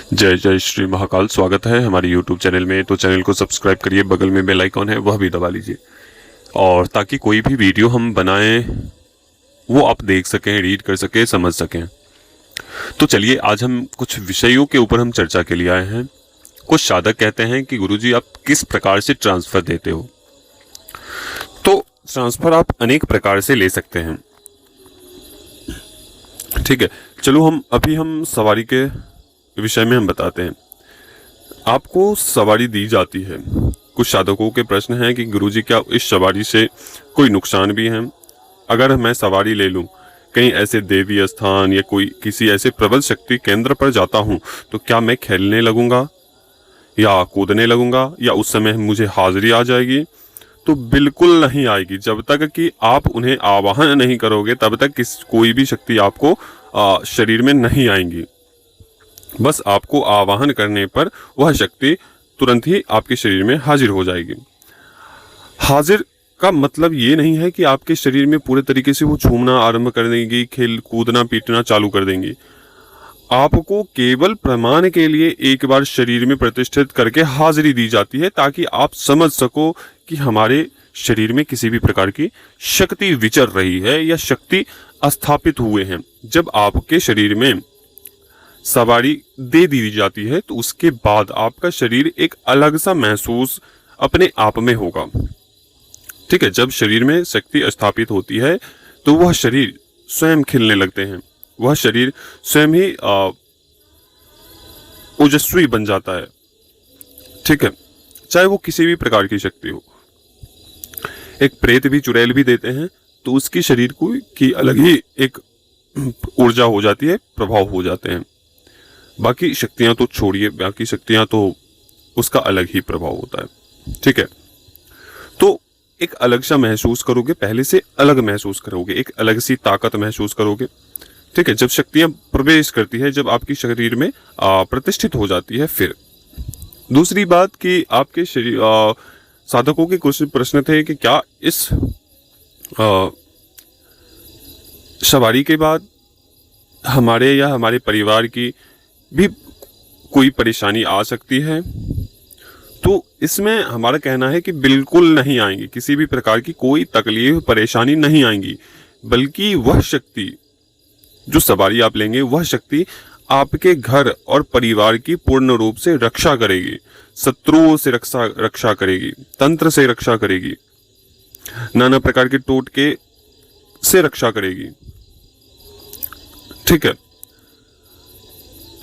जय जय श्री महाकाल। स्वागत है हमारे YouTube चैनल में। तो चैनल को सब्सक्राइब करिए, बगल में बेल आइकॉन है वह भी दबा लीजिए, और ताकि कोई भी वीडियो हम बनाएं वो आप देख सकें, रीड कर सकें, समझ सकें। तो चलिए आज हम कुछ विषयों के ऊपर हम चर्चा के लिए आए हैं। कुछ साधक कहते हैं कि गुरुजी आप किस प्रकार से ट्रांसफर देते हो। तो ट्रांसफर आप अनेक प्रकार से ले सकते हैं। ठीक है, चलो हम सवारी के विषय में हम बताते हैं। आपको सवारी दी जाती है। कुछ साधकों के प्रश्न हैं कि गुरुजी क्या इस सवारी से कोई नुकसान भी है। अगर मैं सवारी ले लूं, कहीं ऐसे देवी स्थान या कोई किसी ऐसे प्रबल शक्ति केंद्र पर जाता हूं, तो क्या मैं खेलने लगूंगा या कूदने लगूंगा या उस समय मुझे हाजिरी आ जाएगी? तो बिल्कुल नहीं आएगी। जब तक कि आप उन्हें आवाहन नहीं करोगे तब तक कोई भी शक्ति आपको शरीर में नहीं आएंगी। बस आपको आवाहन करने पर वह शक्ति तुरंत ही आपके शरीर में हाजिर हो जाएगी। हाजिर का मतलब ये नहीं है कि आपके शरीर में पूरे तरीके से वो झूमना आरंभ कर देंगी, खेल कूदना पीटना चालू कर देंगी। आपको केवल प्रमाण के लिए एक बार शरीर में प्रतिष्ठित करके हाजिरी दी जाती है, ताकि आप समझ सको कि हमारे शरीर में किसी भी प्रकार की शक्ति विचर रही है या शक्ति स्थापित हुए हैं। जब आपके शरीर में सवारी दे दी जाती है तो उसके बाद आपका शरीर एक अलग सा महसूस अपने आप में होगा। ठीक है, जब शरीर में शक्ति स्थापित होती है तो वह शरीर स्वयं खिलने लगते हैं। वह शरीर स्वयं ही ओजस्वी बन जाता है। ठीक है, चाहे वो किसी भी प्रकार की शक्ति हो। एक प्रेत भी चुड़ैल भी देते हैं तो उसकी शरीर की अलग ही एक ऊर्जा हो जाती है, प्रभाव हो जाते हैं। बाकी शक्तियां तो छोड़िए, बाकी शक्तियां तो उसका अलग ही प्रभाव होता है। ठीक है, तो एक अलग सा महसूस करोगे, पहले से अलग महसूस करोगे, एक अलग सी ताकत महसूस करोगे। ठीक है, जब शक्तियां प्रवेश करती है, जब आपकी शरीर में प्रतिष्ठित हो जाती है। फिर दूसरी बात कि आपके शरीर साधकों के कुछ प्रश्न थे कि क्या इस सवारी के बाद हमारे या हमारे परिवार की भी कोई परेशानी आ सकती है? तो इसमें हमारा कहना है कि बिल्कुल नहीं आएंगी। किसी भी प्रकार की कोई तकलीफ परेशानी नहीं आएंगी, बल्कि वह शक्ति जो सवारी आप लेंगे, वह शक्ति आपके घर और परिवार की पूर्ण रूप से रक्षा करेगी, शत्रुओं से रक्षा करेगी, तंत्र से रक्षा करेगी, नाना प्रकार के टोटके से रक्षा करेगी। ठीक है,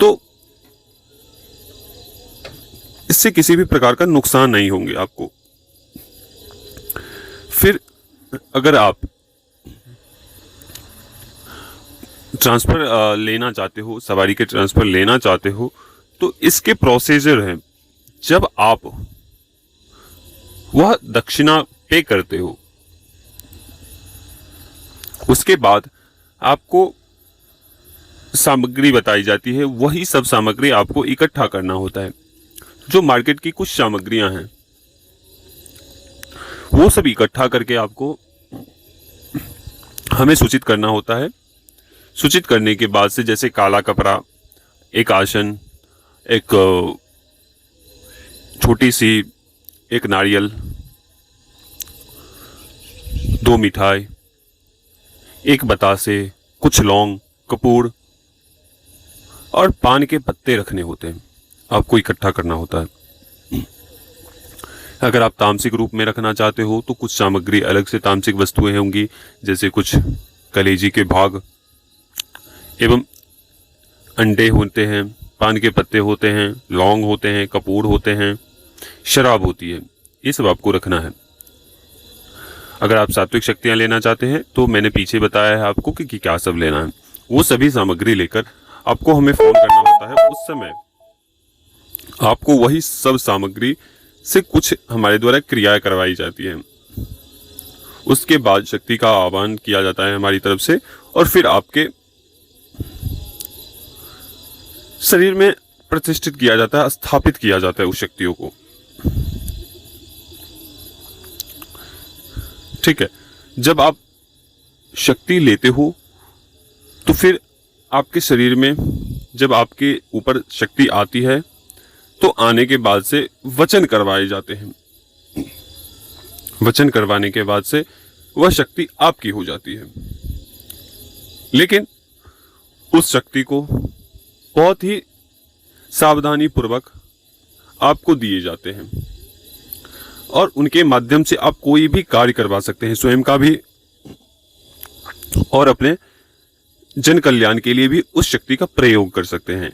तो इससे किसी भी प्रकार का नुकसान नहीं होंगे आपको। फिर अगर आप ट्रांसफर लेना चाहते हो, सवारी के ट्रांसफर लेना चाहते हो, तो इसके प्रोसीजर हैं। जब आप वह दक्षिणा पे करते हो, उसके बाद आपको सामग्री बताई जाती है। वही सब सामग्री आपको इकट्ठा करना होता है। जो मार्केट की कुछ सामग्रियां हैं वो सब इकट्ठा करके आपको हमें सूचित करना होता है। सूचित करने के बाद से जैसे काला कपड़ा, एक आसन, एक छोटी सी एक नारियल, 2 मिठाई, एक बतासे, कुछ लौंग, कपूर और पान के पत्ते रखने होते हैं। आपको इकट्ठा करना होता है। अगर आप तामसिक रूप में रखना चाहते हो तो कुछ सामग्री अलग से तामसिक वस्तुएं होंगी, जैसे कुछ कलेजी के भाग एवं अंडे होते हैं, पान के पत्ते होते हैं, लौंग होते हैं, कपूर होते हैं, शराब होती है। ये सब आपको रखना है। अगर आप सात्विक शक्तियां लेना चाहते हैं तो मैंने पीछे बताया है आपको कि क्या सब लेना है। वो सभी सामग्री लेकर आपको हमें फोन करना होता है। उस समय आपको वही सब सामग्री से कुछ हमारे द्वारा क्रियाएं करवाई जाती हैं। उसके बाद शक्ति का आह्वान किया जाता है हमारी तरफ से, और फिर आपके शरीर में प्रतिष्ठित किया जाता है, स्थापित किया जाता है उस शक्तियों को। ठीक है, जब आप शक्ति लेते हो तो फिर आपके शरीर में जब आपके ऊपर शक्ति आती है तो आने के बाद से वचन करवाए जाते हैं। वचन करवाने के बाद से वह शक्ति आपकी हो जाती है, लेकिन उस शक्ति को बहुत ही सावधानी पूर्वक आपको दिए जाते हैं और उनके माध्यम से आप कोई भी कार्य करवा सकते हैं, स्वयं का भी और अपने जन कल्याण के लिए भी उस शक्ति का प्रयोग कर सकते हैं।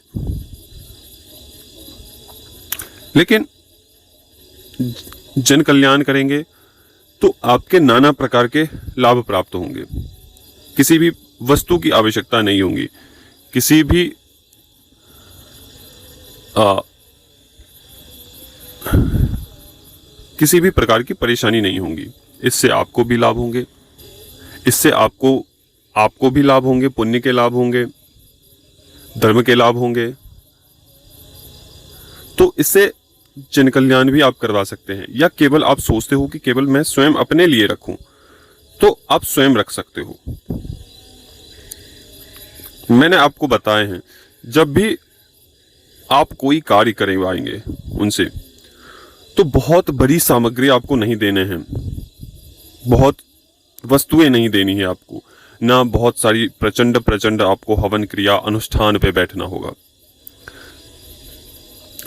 लेकिन जन कल्याण करेंगे तो आपके नाना प्रकार के लाभ प्राप्त होंगे। किसी भी वस्तु की आवश्यकता नहीं होगी, किसी भी प्रकार की परेशानी नहीं होगी। इससे आपको भी लाभ होंगे, इससे आपको भी लाभ होंगे, पुण्य के लाभ होंगे, धर्म के लाभ होंगे। तो इससे जन कल्याण भी आप करवा सकते हैं। या केवल आप सोचते हो कि केवल मैं स्वयं अपने लिए रखूं, तो आप स्वयं रख सकते हो। मैंने आपको बताए हैं, जब भी आप कोई कार्य करवाएंगे उनसे, तो बहुत बड़ी सामग्री आपको नहीं देने हैं, बहुत वस्तुएं नहीं देनी है आपको, ना बहुत सारी प्रचंड आपको हवन क्रिया अनुष्ठान पे बैठना होगा।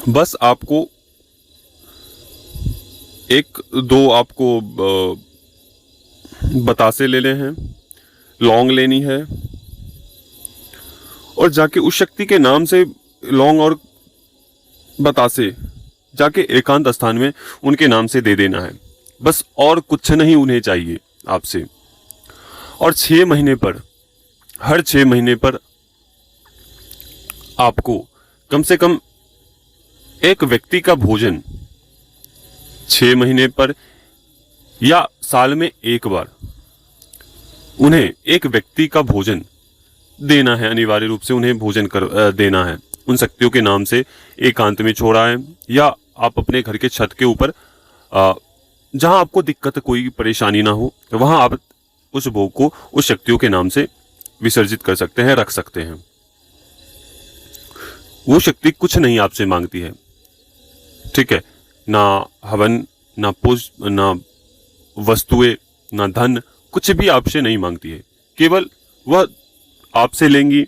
बस आपको एक दो आपको बतासे लेने हैं, लौंग लेनी है और जाके उस शक्ति के नाम से लौंग और बतासे जाके एकांत स्थान में उनके नाम से दे देना है। बस और कुछ नहीं उन्हें चाहिए आपसे। और 6 महीने पर, हर 6 महीने पर आपको कम से कम एक व्यक्ति का भोजन 6 महीने पर या साल में एक बार उन्हें एक व्यक्ति का भोजन देना है। अनिवार्य रूप से उन्हें भोजन देना है उन शक्तियों के नाम से। एकांत में छोड़ा है या आप अपने घर के छत के ऊपर जहां आपको दिक्कत कोई परेशानी ना हो, वहां आप उस भोग को उस शक्तियों के नाम से विसर्जित कर सकते हैं, रख सकते हैं। वो शक्ति कुछ नहीं आपसे मांगती है, ठीक है? ना हवन, ना पुष्प, ना वस्तुएं, ना धन, कुछ भी आपसे नहीं मांगती है। केवल वह आपसे लेंगी,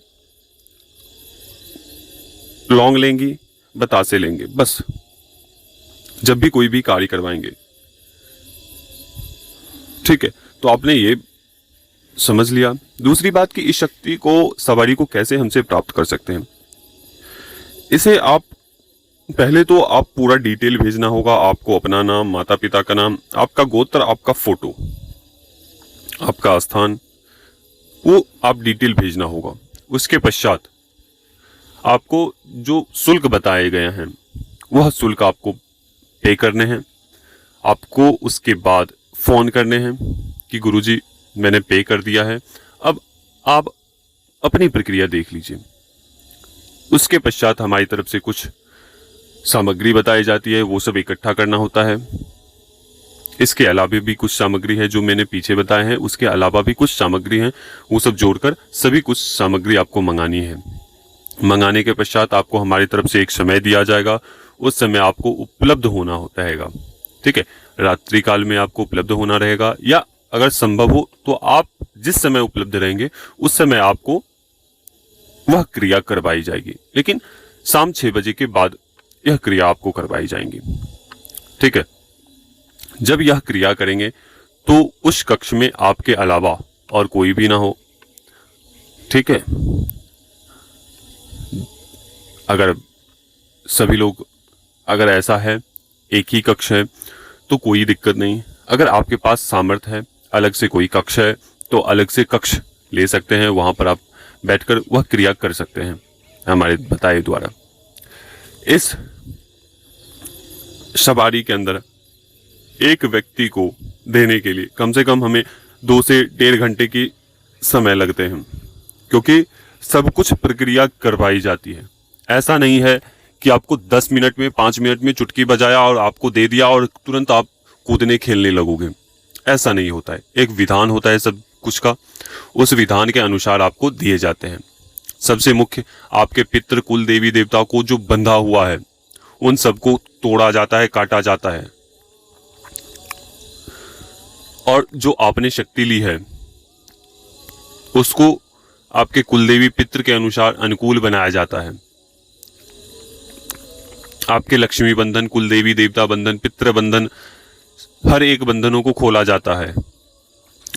लौंग लेंगी, बतासे लेंगे, बस। जब भी कोई भी कार्य करवाएंगे, ठीक है? तो आपने ये समझ लिया। दूसरी बात कि इस शक्ति को, सवारी को कैसे हमसे प्राप्त कर सकते हैं। इसे आप पहले तो आप पूरा डिटेल भेजना होगा। आपको अपना नाम, माता पिता का नाम, आपका गोत्र, आपका फोटो, आपका स्थान, वो आप डिटेल भेजना होगा। उसके पश्चात आपको जो शुल्क बताए गए हैं वह शुल्क आपको पे करने हैं। आपको उसके बाद फोन करने हैं कि गुरुजी मैंने पे कर दिया है, अब आप अपनी प्रक्रिया देख लीजिए। उसके पश्चात हमारी तरफ से कुछ सामग्री बताई जाती है, वो सब इकट्ठा करना होता है। इसके अलावा भी कुछ सामग्री है जो मैंने पीछे बताए हैं, उसके अलावा भी कुछ सामग्री है, वो सब जोड़कर सभी कुछ सामग्री आपको मंगानी है। मंगाने के पश्चात आपको हमारी तरफ से एक समय दिया जाएगा, उस समय आपको उपलब्ध होना होता है, ठीक है? रात्रि काल में आपको उपलब्ध होना रहेगा, या अगर संभव हो तो आप जिस समय उपलब्ध रहेंगे उस समय आपको वह क्रिया करवाई जाएगी, लेकिन शाम 6 बजे के बाद यह क्रिया आपको करवाई जाएंगी, ठीक है? जब यह क्रिया करेंगे तो उस कक्ष में आपके अलावा और कोई भी ना हो, ठीक है? अगर सभी लोग, अगर ऐसा है एक ही कक्ष है तो कोई दिक्कत नहीं। अगर आपके पास सामर्थ्य है, अलग से कोई कक्ष है तो अलग से कक्ष ले सकते हैं, वहां पर आप बैठकर वह क्रिया कर सकते हैं हमारे बताए द्वारा। इस सवारी के अंदर एक व्यक्ति को देने के लिए कम से कम हमें 2 से 1.5 घंटे की समय लगते हैं, क्योंकि सब कुछ प्रक्रिया करवाई जाती है। ऐसा नहीं है कि आपको 10 मिनट में, 5 मिनट में चुटकी बजाया और आपको दे दिया और तुरंत आप कूदने खेलने लगोगे। ऐसा नहीं होता है। एक विधान होता है सब कुछ का, उस विधान के अनुसार आपको दिए जाते हैं। सबसे मुख्य आपके पितृ कुल देवी देवता को जो बंधा हुआ है उन सबको तोड़ा जाता है, काटा जाता है, और जो आपने शक्ति ली है उसको आपके कुलदेवी पितृ के अनुसार अनुकूल बनाया जाता है। आपके लक्ष्मी बंधन, कुलदेवी देवता बंधन, पितृ बंधन, हर एक बंधनों को खोला जाता है।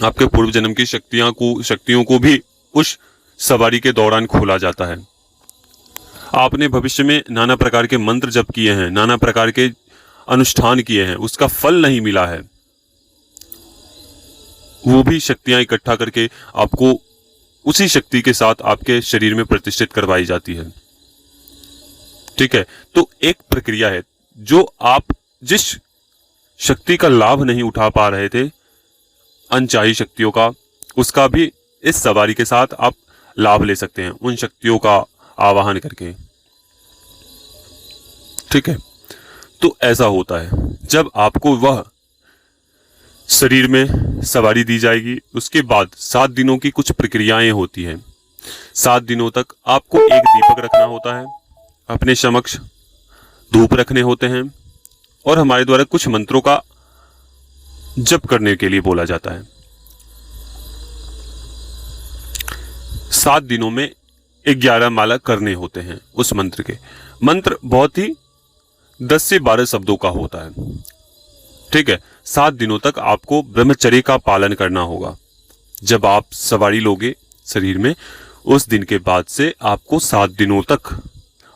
आपके पूर्व जन्म की शक्तियों को भी उस सवारी के दौरान खोला जाता है। आपने भविष्य में नाना प्रकार के मंत्र जप किए हैं, नाना प्रकार के अनुष्ठान किए हैं, उसका फल नहीं मिला है, वो भी शक्तियां इकट्ठा करके आपको उसी शक्ति के साथ आपके शरीर में प्रतिष्ठित करवाई जाती है। ठीक है, तो एक प्रक्रिया है जो आप जिस शक्ति का लाभ नहीं उठा पा रहे थे अनचाही शक्तियों का, उसका भी इस सवारी के साथ आप लाभ ले सकते हैं उन शक्तियों का आवाहन करके। ठीक है, तो ऐसा होता है जब आपको वह शरीर में सवारी दी जाएगी, उसके बाद 7 दिनों की कुछ प्रक्रियाएं होती हैं। 7 दिनों तक आपको एक दीपक रखना होता है, अपने समक्ष धूप रखने होते हैं, और हमारे द्वारा कुछ मंत्रों का जप करने के लिए बोला जाता है। 7 दिनों में 11 माला करने होते हैं उस मंत्र के। मंत्र बहुत ही 10 से 12 शब्दों का होता है। ठीक है, 7 दिनों तक आपको ब्रह्मचर्य का पालन करना होगा। जब आप सवारी लोगे शरीर में, उस दिन के बाद से आपको 7 दिनों तक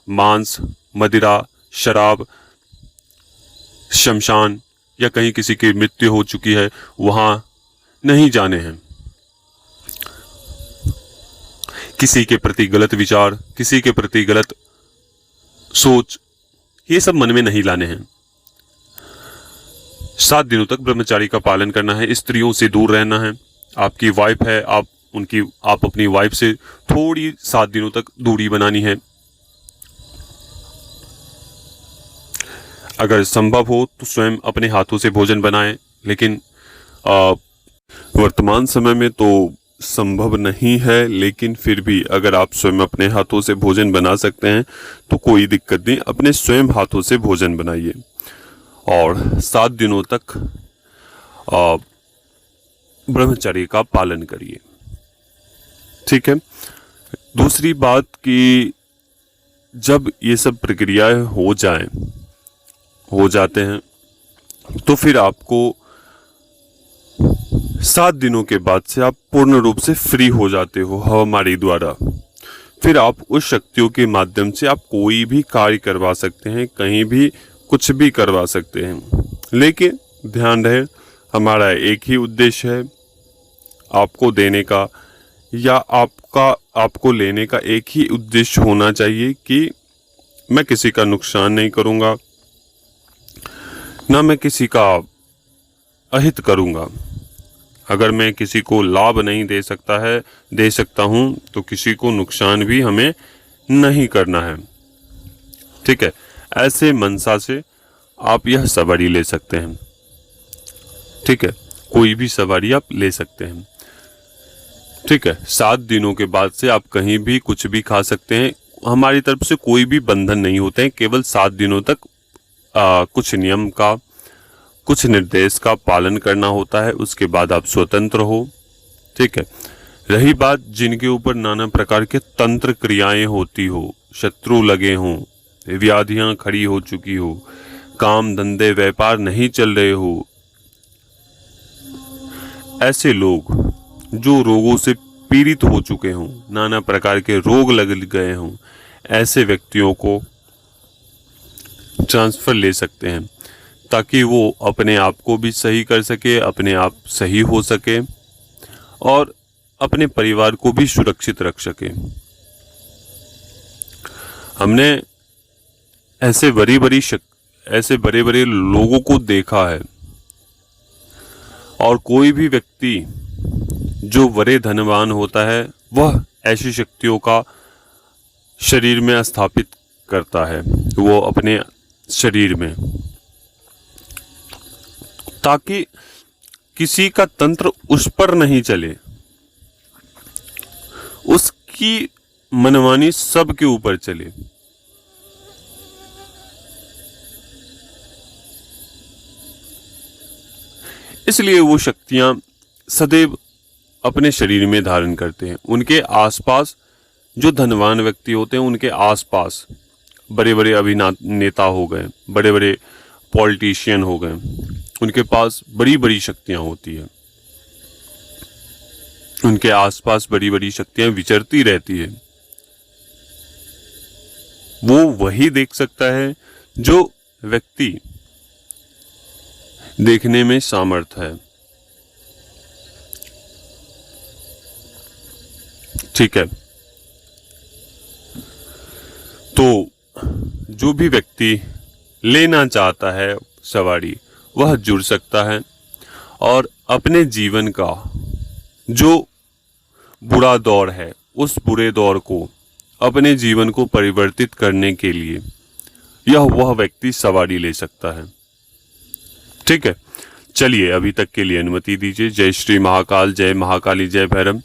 मांस, मदिरा, शराब, शमशान या कहीं किसी की मृत्यु हो चुकी है वहां नहीं जाने हैं। किसी के प्रति गलत विचार, किसी के प्रति गलत सोच, ये सब मन में नहीं लाने हैं। 7 दिनों तक ब्रह्मचारी का पालन करना है, स्त्रियों से दूर रहना है। आपकी वाइफ है, आप अपनी वाइफ से थोड़ी 7 दिनों तक दूरी बनानी है। अगर संभव हो तो स्वयं अपने हाथों से भोजन बनाएं, लेकिन वर्तमान समय में तो संभव नहीं है, लेकिन फिर भी अगर आप स्वयं अपने हाथों से भोजन बना सकते हैं तो कोई दिक्कत नहीं, अपने स्वयं हाथों से भोजन बनाइए और 7 दिनों तक ब्रह्मचर्य का पालन करिए। ठीक है, दूसरी बात कि जब ये सब प्रक्रियाएं हो जाते हैं तो फिर आपको 7 दिनों के बाद से आप पूर्ण रूप से फ्री हो जाते हो हमारे द्वारा। फिर आप उस शक्तियों के माध्यम से आप कोई भी कार्य करवा सकते हैं, कहीं भी कुछ भी करवा सकते हैं। लेकिन ध्यान रहे, हमारा एक ही उद्देश्य है, आपको देने का या आपको लेने का एक ही उद्देश्य होना चाहिए कि मैं किसी का नुकसान नहीं करूंगा, ना मैं किसी का अहित करूंगा। अगर मैं किसी को लाभ नहीं दे सकता हूं तो किसी को नुकसान भी हमें नहीं करना है। ठीक है, ऐसे मनसा से आप यह सवारी ले सकते हैं। ठीक है, कोई भी सवारी आप ले सकते हैं। ठीक है, 7 दिनों के बाद से आप कहीं भी कुछ भी खा सकते हैं। हमारी तरफ से कोई भी बंधन नहीं होते हैं, केवल 7 दिनों तक कुछ नियम का, कुछ निर्देश का पालन करना होता है, उसके बाद आप स्वतंत्र हो। ठीक है, रही बात जिनके ऊपर नाना प्रकार के तंत्र क्रियाएं होती हो, शत्रु लगे हों, व्याधियां खड़ी हो चुकी हो, काम धंधे व्यापार नहीं चल रहे हो, ऐसे लोग जो रोगों से पीड़ित हो चुके हों, नाना प्रकार के रोग लग गए हों, ऐसे व्यक्तियों को ट्रांसफर ले सकते हैं ताकि वो अपने आप को भी सही कर सके, अपने आप सही हो सके और अपने परिवार को भी सुरक्षित रख सके। हमने ऐसे बड़े बड़े लोगों को देखा है, और कोई भी व्यक्ति जो बड़े धनवान होता है वह ऐसी शक्तियों का शरीर में स्थापित करता है, वो अपने शरीर में, ताकि किसी का तंत्र उस पर नहीं चले, उसकी मनमानी सबके ऊपर चले। इसलिए वो शक्तियां सदैव अपने शरीर में धारण करते हैं। उनके आसपास जो धनवान व्यक्ति होते हैं, उनके आसपास बड़े बड़े अभिनेता हो गए, बड़े बड़े पॉलिटिशियन हो गए, उनके पास बड़ी बड़ी शक्तियां होती है। उनके आसपास बड़ी बड़ी शक्तियां विचरती रहती है। वो वही देख सकता है जो व्यक्ति देखने में सामर्थ है। ठीक है, तो जो भी व्यक्ति लेना चाहता है सवारी, वह जुड़ सकता है और अपने जीवन का जो बुरा दौर है, उस बुरे दौर को अपने जीवन को परिवर्तित करने के लिए वह व्यक्ति सवारी ले सकता है। ठीक है, चलिए अभी तक के लिए अनुमति दीजिए। जय श्री महाकाल, जय महाकाली, जय भैरव।